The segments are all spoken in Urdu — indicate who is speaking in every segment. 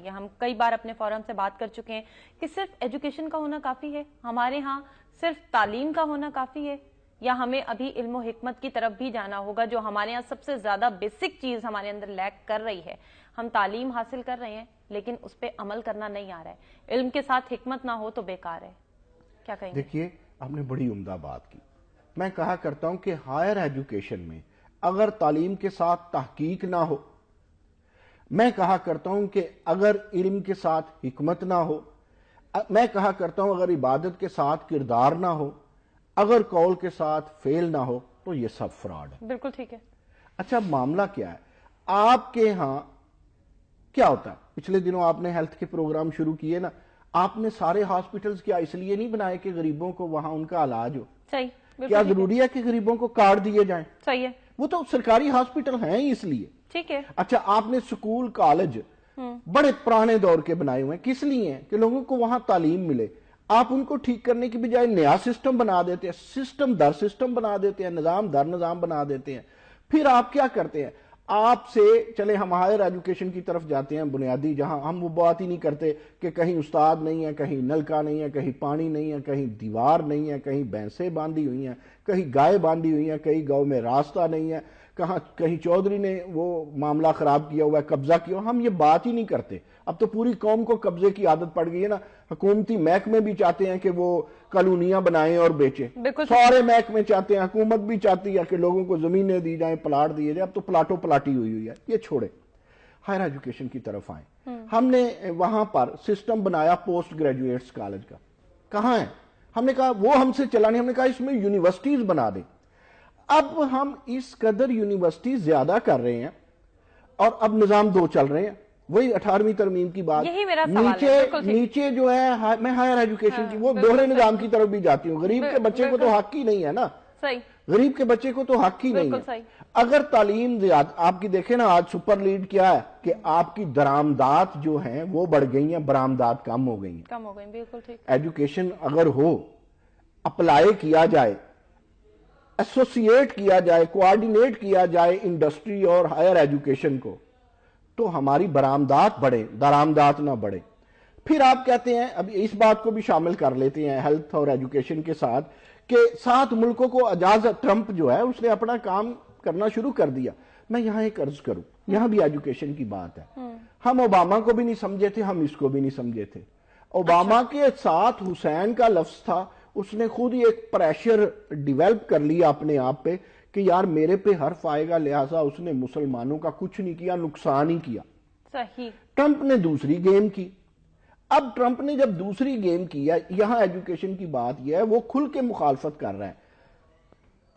Speaker 1: چاہیے. ہم کئی بار اپنے فورم سے بات کر چکے ہیں کہ صرف ایجوکیشن کا ہونا کافی ہے, ہمارے ہاں صرف تعلیم کا ہونا کافی ہے, یا ہمیں ابھی علم و حکمت کی طرف بھی جانا ہوگا, جو ہمارے ہاں سب سے زیادہ بیسک چیز ہمارے اندر لیک کر رہی ہے. ہم تعلیم حاصل کر رہے ہیں لیکن اس پہ عمل کرنا نہیں آ رہا ہے. علم کے ساتھ حکمت نہ ہو تو بیکار ہے. کیا کہیں گے؟
Speaker 2: دیکھیے, آپ نے بڑی عمدہ بات کی. میں کہا کرتا ہوں کہ ہائر ایجوکیشن میں اگر تعلیم کے ساتھ تحقیق نہ ہو, میں کہا کرتا ہوں کہ اگر علم کے ساتھ حکمت نہ ہو, میں کہا کرتا ہوں اگر عبادت کے ساتھ کردار نہ ہو, اگر قول کے ساتھ فعل نہ ہو, تو یہ سب فراڈ ہے.
Speaker 1: بالکل ٹھیک ہے.
Speaker 2: اچھا, معاملہ کیا ہے آپ کے ہاں؟ کیا ہوتا ہے, پچھلے دنوں آپ نے ہیلتھ کے پروگرام شروع کیے نا, آپ نے سارے ہاسپٹلز کیا اس لیے نہیں بنائے کہ غریبوں کو وہاں ان کا علاج ہو؟
Speaker 1: صحیح.
Speaker 2: کیا ضروری ہے کہ غریبوں کو کارڈ دیے جائیں؟
Speaker 1: صحیح ہے.
Speaker 2: وہ تو سرکاری ہاسپٹل ہیں ہی اس لیے.
Speaker 1: ٹھیک ہے.
Speaker 2: اچھا, آپ نے سکول کالج بڑے پرانے دور کے بنائے ہوئے ہیں, کس لیے ہیں؟ کہ لوگوں کو وہاں تعلیم ملے. آپ ان کو ٹھیک کرنے کی بجائے نیا سسٹم بنا دیتے ہیں, سسٹم در سسٹم بنا دیتے ہیں, نظام در نظام بنا دیتے ہیں. پھر آپ کیا کرتے ہیں؟ آپ سے چلے ہم ہائر ایجوکیشن کی طرف جاتے ہیں بنیادی, جہاں ہم وہ بات ہی نہیں کرتے کہ کہیں استاد نہیں ہے, کہیں نلکا نہیں ہے, کہیں پانی نہیں ہے, کہیں دیوار نہیں ہے, کہیں بھینسیں باندھی ہوئی ہیں, کہیں گائے باندھی ہوئی ہیں, کہیں گاؤں میں راستہ نہیں ہے, کہیں چودھری نے وہ معاملہ خراب کیا ہوا ہے, قبضہ کیا ہوا. ہم یہ بات ہی نہیں کرتے. اب تو پوری قوم کو قبضے کی عادت پڑ گئی ہے نا. حکومتی محکمے بھی چاہتے ہیں کہ وہ کالونیاں بنائیں اور بیچیں, سارے محکمے چاہتے ہیں, حکومت بھی چاہتی ہے کہ لوگوں کو زمینیں دی جائیں, پلاٹ دیے جائیں. اب تو پلاٹوں پلاٹی ہوئی ہے. یہ چھوڑے, ہائر ایجوکیشن کی طرف آئیں. ہم نے وہاں پر سسٹم بنایا پوسٹ گریجویٹس کالج کا. کہاں ہے؟ ہم نے کہا وہ ہم سے چلا نہیں, ہم نے کہا اس میں یونیورسٹیز بنا دیں. اب ہم اس قدر یونیورسٹیز زیادہ کر رہے ہیں اور اب نظام دو چل رہے ہیں. وہی 18ویں ترمیم کی بات, نیچے جو ہے, میں ہائر ایجوکیشن کی وہ دوہرے نظام کی طرف بھی جاتی ہوں. غریب کے بچے کو تو حق ہی نہیں ہے نا, غریب کے بچے کو تو حق ہی نہیں ہے. اگر تعلیم زیادہ آپ کی دیکھیں نا, آج سپر لیڈ کیا ہے کہ آپ کی درآمدات جو ہیں وہ بڑھ گئی ہیں, برآمدات کم ہو گئی ہیں.
Speaker 1: بالکل ٹھیک.
Speaker 2: ایجوکیشن اگر ہو, اپلائی کیا جائے, ایسوسیٹ کیا جائے, کوآرڈینیٹ کیا جائے انڈسٹری اور ہائر ایجوکیشن کو, تو ہماری برآمدات بڑھے, درآمدات نہ بڑھے. پھر آپ کہتے ہیں, اب اس بات کو بھی شامل کر لیتے ہیں ہیلتھ اور ایجوکیشن کے ساتھ, کہ 7 ملکوں کو اجازت, ٹرمپ جو ہے اس نے اپنا کام کرنا شروع کر دیا. میں یہاں ایک عرض کروں, یہاں بھی ایجوکیشن کی بات ہے. ہم اوباما کو بھی نہیں سمجھے تھے, ہم اس کو بھی نہیں سمجھے تھے. اوباما کے ساتھ حسین کا لفظ تھا, اس نے خود ہی ایک پریشر ڈیویلپ کر لیا اپنے آپ پہ کہ یار میرے پہ حرف آئے گا, لہٰذا اس نے مسلمانوں کا کچھ نہیں کیا, نقصان ہی کیا.
Speaker 1: صحیح.
Speaker 2: ٹرمپ نے دوسری گیم کی. اب ٹرمپ نے جب دوسری گیم کی ہے, یہاں ایجوکیشن کی بات یہ ہے, وہ کھل کے مخالفت کر رہا ہے.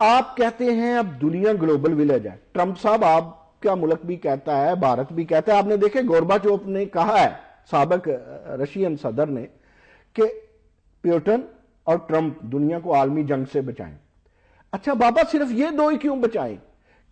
Speaker 2: آپ کہتے ہیں اب دنیا گلوبل ولیج ہے. ٹرمپ صاحب آپ کا ملک بھی کہتا ہے, بھارت بھی کہتا ہے. آپ نے دیکھے گورباچوف نے کہا ہے, سابق رشین صدر نے, کہ پیوٹن اور ٹرمپ دنیا کو عالمی جنگ سے بچائیں. اچھا بابا, صرف یہ دو ہی کیوں بچائیں؟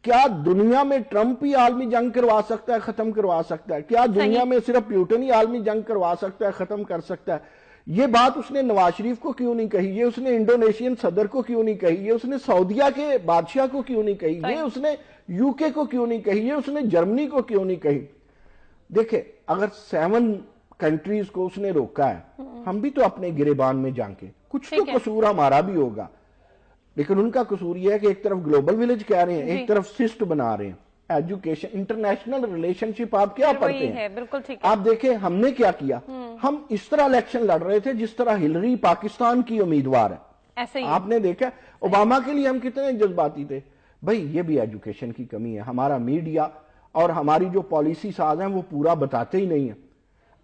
Speaker 2: کیا دنیا میں ٹرمپ ہی عالمی جنگ کروا سکتا ہے, ختم کروا سکتا ہے؟ کیا دنیا میں صرف پیوٹن ہی عالمی جنگ کروا سکتا ہے, ختم کر سکتا ہے؟ یہ بات اس نے نواز شریف کو کیوں نہیں کہی؟ یہ اس نے انڈونیشین صدر کو کیوں نہیں کہی؟ یہ اس نے سعودیہ کے بادشاہ کو کیوں نہیں کہی؟ یہ اس نے یو کے کو کیوں نہیں کہی؟ یہ اس نے جرمنی کو کیوں نہیں کہی؟ دیکھیں, اگر 7 کنٹریز کو اس نے روکا ہے, ہم بھی تو اپنے گریبان میں جھانکے, کچھ تو قصور ہمارا بھی ہوگا. لیکن ان کا قصور یہ ہے کہ ایک طرف گلوبل ولیج کہہ رہے ہیں, ایک طرف سسٹ بنا رہے ہیں. ایجوکیشن, انٹرنیشنل ریلیشن شپ آپ کیا پڑھتے ہیں؟ آپ دیکھیں ہم نے کیا کیا, ہم اس طرح الیکشن لڑ رہے تھے جس طرح ہلری پاکستان کی امیدوار ہے. آپ نے دیکھا اوباما کے لیے ہم کتنے جذباتی تھے. بھائی یہ بھی ایجوکیشن کی کمی ہے. ہمارا میڈیا اور ہماری جو پالیسی ساز ہیں وہ پورا بتاتے ہی نہیں ہیں.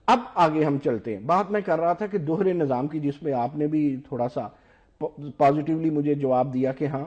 Speaker 2: اب آگے ہم چلتے ہیں. بات میں کر رہا تھا کہ دوہرے نظام کی, جس میں آپ نے بھی تھوڑا سا پازیٹیولی مجھے جواب دیا کہ ہاں,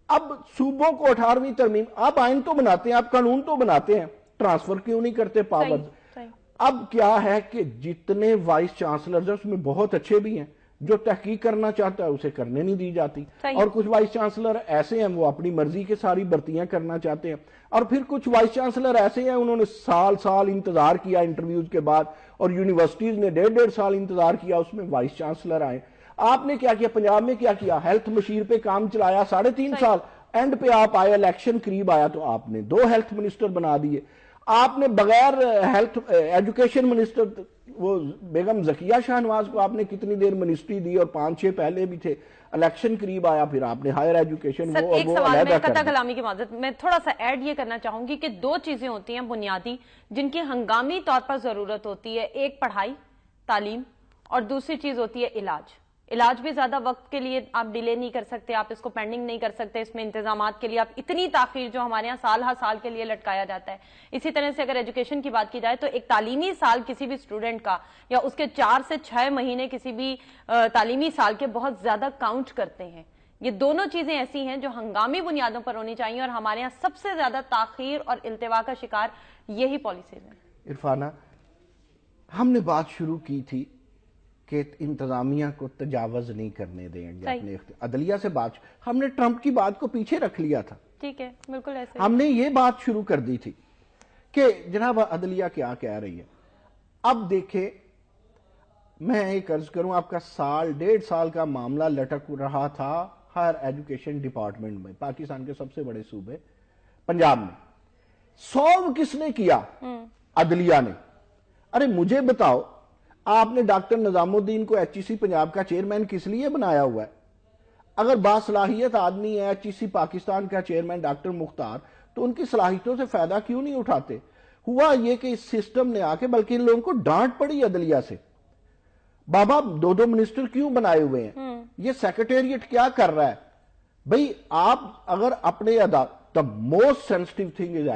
Speaker 2: اب صوبوں کو 18ویں ترمیم, آپ آئین تو بناتے ہیں, آپ قانون تو بناتے ہیں, ٹرانسفر کیوں نہیں کرتے پاورز؟ اب کیا ہے کہ جتنے وائس چانسلرز ہیں اس میں بہت اچھے بھی ہیں, جو تحقیق کرنا چاہتا ہے اسے کرنے نہیں دی جاتی, اور کچھ وائس چانسلر ایسے ہیں وہ اپنی مرضی کے ساری بھرتیاں کرنا چاہتے ہیں, اور پھر کچھ وائس چانسلر ایسے ہیں انہوں نے سال انتظار کیا انٹرویوز کے بعد, اور یونیورسٹیز نے 1.5 سال انتظار کیا, اس میں وائس چانسلر آئے. آپ نے کیا کیا پنجاب میں؟ کیا کیا؟ ہیلتھ مشیر پہ کام چلایا 3.5 سال, اینڈ پہ آپ آئے, الیکشن قریب آیا تو آپ نے 2 ہیلتھ منسٹر بنا دیے. آپ نے بغیر ہیلتھ ایجوکیشن منسٹر وہ بیگم ذکیہ شاہنواز کو آپ نے کتنی دیر منسٹری دی، اور 5-6 پہلے بھی تھے، الیکشن قریب آیا پھر آپ نے ہائر ایجوکیشن
Speaker 1: سر ایک سوال میں قطع کلامی کی معذرت میں تھوڑا سا ایڈ یہ کرنا چاہوں گی کہ 2 چیزیں ہوتی ہیں بنیادی جن کی ہنگامی طور پر ضرورت ہوتی ہے، ایک پڑھائی تعلیم اور دوسری چیز ہوتی ہے علاج بھی زیادہ وقت کے لیے آپ ڈیلے نہیں کر سکتے، آپ اس کو پینڈنگ نہیں کر سکتے، اس میں انتظامات کے لیے آپ اتنی تاخیر جو ہمارے ہاں سال ہر سال کے لیے لٹکایا جاتا ہے۔ اسی طرح سے اگر ایجوکیشن کی بات کی جائے تو ایک تعلیمی سال کسی بھی اسٹوڈنٹ کا یا اس کے 4 سے 6 مہینے کسی بھی تعلیمی سال کے بہت زیادہ کاؤنٹ کرتے ہیں۔ یہ دونوں چیزیں ایسی ہیں جو ہنگامی بنیادوں پر ہونی چاہیے، اور ہمارے ہاں سب سے زیادہ تاخیر اور التوا کا شکار یہی پالیسیز ہیں۔
Speaker 2: عرفانہ، ہم نے بات شروع کی تھی کہ انتظامیہ کو تجاوز نہیں کرنے دیں گے اپنے عدلیہ سے بات، ہم نے ٹرمپ کی بات کو پیچھے رکھ لیا تھا،
Speaker 1: ٹھیک ہے، بالکل ایسے
Speaker 2: ہم نے یہ بات شروع کر دی تھی کہ جناب عدلیہ کیا کہہ رہی ہے۔ اب دیکھیں، میں ایک عرض کروں، آپ کا 1.5 سال کا معاملہ لٹک رہا تھا ہائر ایجوکیشن ڈپارٹمنٹ میں، پاکستان کے سب سے بڑے صوبے پنجاب میں۔ سالو کس نے کیا؟ عدلیہ نے۔ ارے مجھے بتاؤ، آپ نے ڈاکٹر نظام الدین کو ایچ ای سی پنجاب کا چیئرمین کس لیے بنایا ہوا ہے؟ اگر باصلاحیت آدمی ہے ایچ ای سی پاکستان کا چیئرمین ڈاکٹر مختار، تو ان کی صلاحیتوں سے فائدہ کیوں نہیں اٹھاتے؟ ہوا یہ کہ اس سسٹم نے آ کے بلکہ ان لوگوں کو ڈانٹ پڑی عدلیہ سے، بابا 2 منسٹر کیوں بنائے ہوئے ہیں؟ یہ سیکریٹریٹ کیا کر رہا ہے؟ بھئی آپ اگر اپنے the most sensitive thing is